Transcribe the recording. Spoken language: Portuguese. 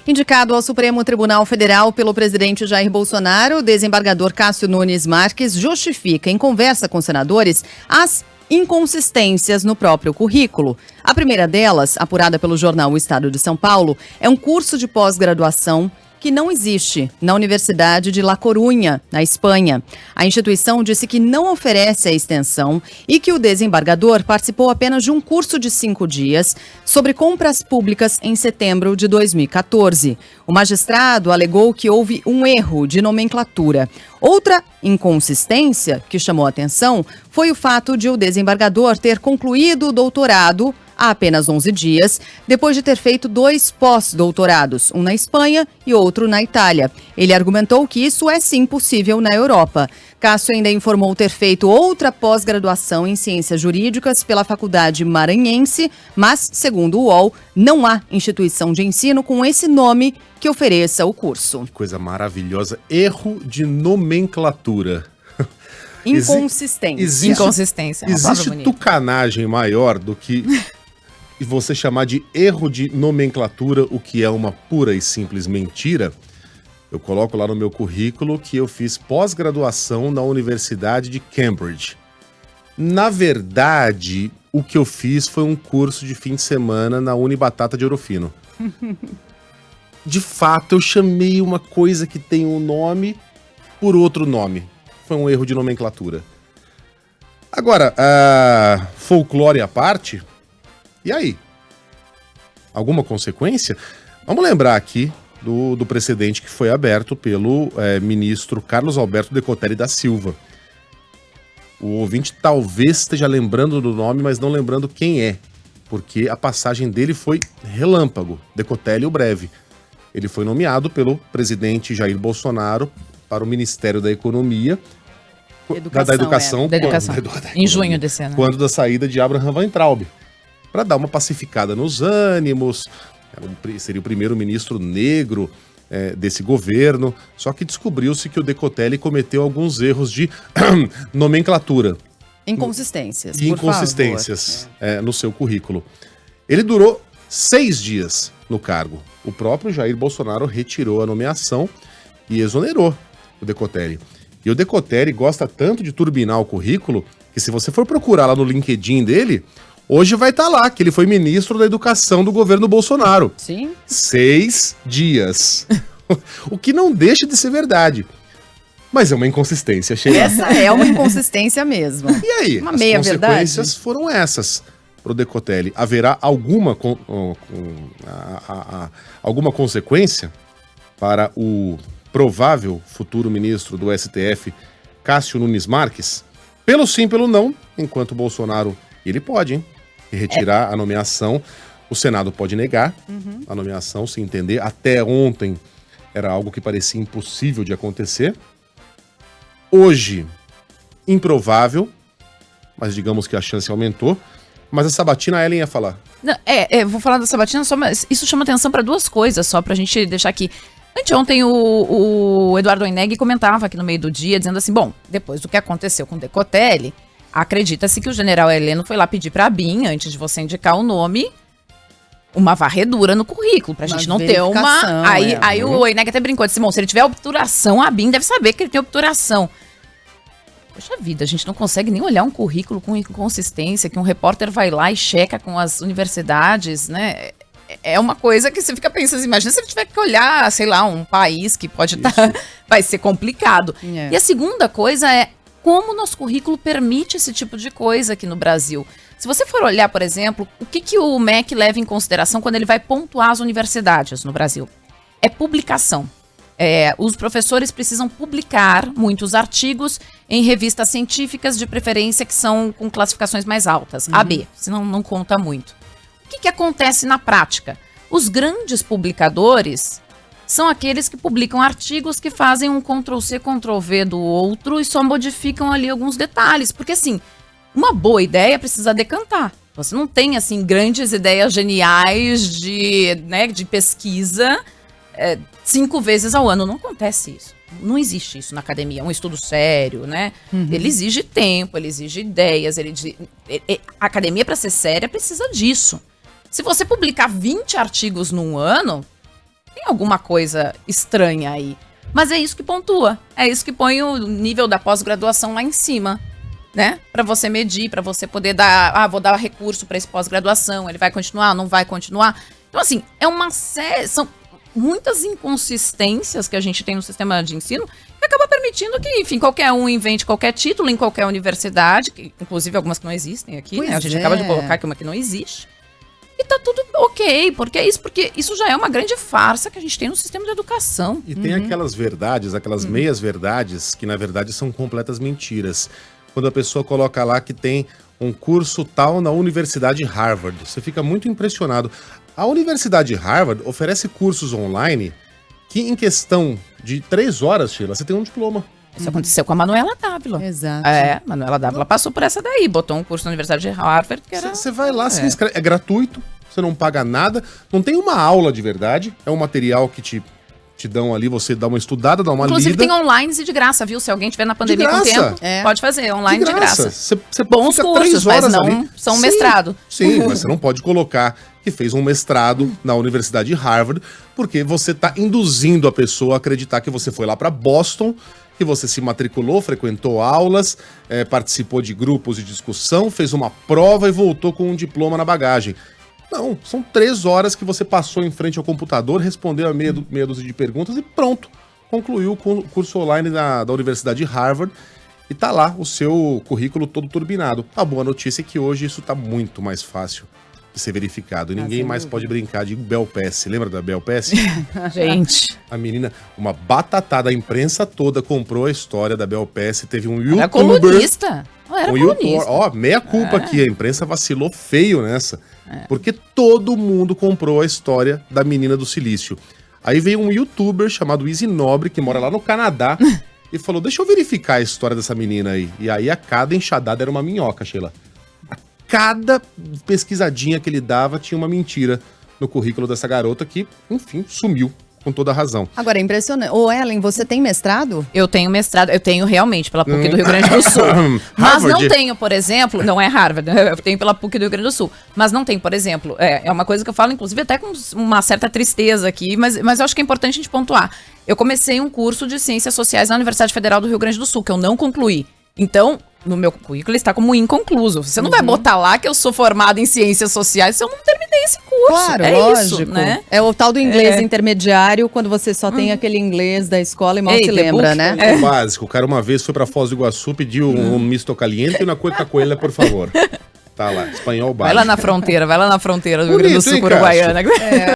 Indicado ao Supremo Tribunal Federal pelo presidente Jair Bolsonaro, o desembargador Cássio Nunes Marques justifica, em conversa com senadores, as inconsistências no próprio currículo. A primeira delas, apurada pelo jornal O Estado de São Paulo, é um curso de pós-graduação que não existe na Universidade de La Coruña, na Espanha. A instituição disse que não oferece a extensão e que o desembargador participou apenas de um curso de 5 dias sobre compras públicas em setembro de 2014. O magistrado alegou que houve um erro de nomenclatura. Outra inconsistência que chamou a atenção foi o fato de o desembargador ter concluído o doutorado há apenas 11 dias, depois de ter feito 2 pós-doutorados, um na Espanha e outro na Itália. Ele argumentou que isso é sim possível na Europa. Cássio ainda informou ter feito outra pós-graduação em Ciências Jurídicas pela Faculdade Maranhense, mas, segundo o UOL, não há instituição de ensino com esse nome que ofereça o curso. Que coisa maravilhosa. Erro de nomenclatura. Inconsistência. Existe tucanagem maior do que você chamar de erro de nomenclatura, o que é uma pura e simples mentira. Eu coloco lá no meu currículo que eu fiz pós-graduação na Universidade de Cambridge. Na verdade, o que eu fiz foi um curso de fim de semana na Unibatata de Ouro Fino. De fato, eu chamei uma coisa que tem um nome por outro nome. Foi um erro de nomenclatura. Agora, folclore à parte, e aí? Alguma consequência? Vamos lembrar aqui do precedente que foi aberto pelo ministro Carlos Alberto Decotelli da Silva. O ouvinte talvez esteja lembrando do nome, mas não lembrando quem é, porque a passagem dele foi relâmpago, Decotelli o breve. Ele foi nomeado pelo presidente Jair Bolsonaro para o Ministério da Economia, da Educação, em junho desse ano. Quando da saída de Abraham Weintraub, para dar uma pacificada nos ânimos. Seria o primeiro ministro negro desse governo, só que descobriu-se que o Decotelli cometeu alguns erros de nomenclatura. Inconsistências, e inconsistências no seu currículo. Ele durou 6 dias no cargo. O próprio Jair Bolsonaro retirou a nomeação e exonerou o Decotelli. E o Decotelli gosta tanto de turbinar o currículo que, se você for procurar lá no LinkedIn dele, hoje vai estar lá que ele foi ministro da Educação do governo Bolsonaro. Sim. 6 dias. O que não deixa de ser verdade. Mas é uma inconsistência, Sheila. Essa é uma inconsistência mesmo. E aí? Uma as meia consequências verdade. Foram essas para o Decotelli. Haverá alguma consequência para o provável futuro ministro do STF, Cássio Nunes Marques? Pelo sim, pelo não, enquanto Bolsonaro, ele pode, hein? Retirar a nomeação. O Senado pode negar a nomeação, se entender. Até ontem era algo que parecia impossível de acontecer. Hoje, improvável, mas digamos que a chance aumentou. Mas a sabatina, a Ellen ia falar. Não, vou falar da sabatina, só, mas isso chama atenção para 2 coisas, só pra gente deixar aqui. Anteontem o Eduardo Oineg comentava aqui no meio do dia, dizendo assim, bom, depois do que aconteceu com o Decotelli, acredita-se que o general Heleno foi lá pedir pra BIM, antes de você indicar o nome, uma varredura no currículo, pra gente não ter uma... Aí o Oineg até brincou, disse, bom, se ele tiver obturação, a BIM deve saber que ele tem obturação. Poxa vida, a gente não consegue nem olhar um currículo com inconsistência, que um repórter vai lá e checa com as universidades, né? É uma coisa que você fica pensando, imagina se ele tiver que olhar, sei lá, um país que pode estar... vai ser complicado. E a segunda coisa é como o nosso currículo permite esse tipo de coisa aqui no Brasil. Se você for olhar, por exemplo, o que o MEC leva em consideração quando ele vai pontuar as universidades no Brasil? É publicação. Os professores precisam publicar muitos artigos em revistas científicas, de preferência que são com classificações mais altas, AB, senão não conta muito. O que acontece na prática? Os grandes publicadores são aqueles que publicam artigos que fazem um Ctrl+C, Ctrl+V do outro e só modificam ali alguns detalhes. Porque, assim, uma boa ideia precisa decantar. Você não tem, assim, grandes ideias geniais de pesquisa 5 vezes ao ano. Não acontece isso. Não existe isso na academia. É um estudo sério, né? Ele exige tempo, ele exige ideias. A academia, para ser séria, precisa disso. Se você publicar 20 artigos num ano, tem alguma coisa estranha aí. Mas é isso que pontua, é isso que põe o nível da pós-graduação lá em cima, né? Para você medir, para você poder dar, vou dar recurso para esse pós-graduação, ele vai continuar, não vai continuar. Então, assim, é uma série, são muitas inconsistências que a gente tem no sistema de ensino que acaba permitindo que, enfim, qualquer um invente qualquer título em qualquer universidade, que, inclusive algumas que não existem aqui, né? A gente acaba de colocar aqui uma que não existe. E tá tudo ok, porque isso já é uma grande farsa que a gente tem no sistema de educação. E tem aquelas verdades, aquelas meias-verdades, que na verdade são completas mentiras. Quando a pessoa coloca lá que tem um curso tal na Universidade Harvard, você fica muito impressionado. A Universidade Harvard oferece cursos online que em questão de 3 horas, Sheila, você tem um diploma. Isso aconteceu com a Manuela Dávila. Exato. Manuela Dávila passou por essa daí, botou um curso na Universidade de Harvard que era... Você vai lá, se inscreve, é gratuito, você não paga nada, não tem uma aula de verdade, é um material que te dão ali, você dá uma estudada, dá uma Inclusive lida. tem online e de graça, viu? Se alguém tiver na pandemia com tempo, pode fazer online de graça. Você Bons cursos, mas não são mestrado. Sim, mas você não pode colocar que fez um mestrado na Universidade de Harvard, porque você está induzindo a pessoa a acreditar que você foi lá para Boston, que você se matriculou, frequentou aulas, participou de grupos de discussão, fez uma prova e voltou com um diploma na bagagem. Não, são 3 horas que você passou em frente ao computador, respondeu a meia dúzia de perguntas e pronto. Concluiu o curso online da Universidade de Harvard e tá lá o seu currículo todo turbinado. A boa notícia é que hoje isso tá muito mais fácil de ser verificado. E ninguém mais pode brincar de Belpass. Lembra da Belpass? Gente. A menina, uma batatada, a imprensa toda comprou a história da Belpass. Teve um youtuber... Era colunista. Era colunista. Ó, meia culpa aqui. A imprensa vacilou feio nessa. Porque todo mundo comprou a história da menina do silício. Aí veio um youtuber chamado Easy Nobre, que mora lá no Canadá, e falou, deixa eu verificar a história dessa menina aí. E aí a cada enxadada era uma minhoca, Sheila. A cada pesquisadinha que ele dava tinha uma mentira no currículo dessa garota que, enfim, sumiu. Com toda a razão. Agora, é impressionante. Ô, Ellen, você tem mestrado? Eu tenho mestrado, eu tenho realmente pela PUC do Rio Grande do Sul. Mas não tenho, por exemplo, não é Harvard, eu tenho pela PUC do Rio Grande do Sul. Mas não tem, por exemplo, é uma coisa que eu falo, inclusive, até com uma certa tristeza aqui, mas eu acho que é importante a gente pontuar. Eu comecei um curso de Ciências Sociais na Universidade Federal do Rio Grande do Sul, que eu não concluí. Então, no meu currículo ele está como inconcluso. Você não vai botar lá que eu sou formada em Ciências Sociais se eu não terminei esse curso. Claro, lógico. Isso, né? É o tal do inglês intermediário, quando você só tem aquele inglês da escola e mal se lembra, né? É básico. O cara uma vez foi para Foz do Iguaçu, pediu um misto caliente e uma cueca coelha, por favor. Tá lá, espanhol básico. Vai lá na fronteira do Rio Grande do Sul com Uruguaiana.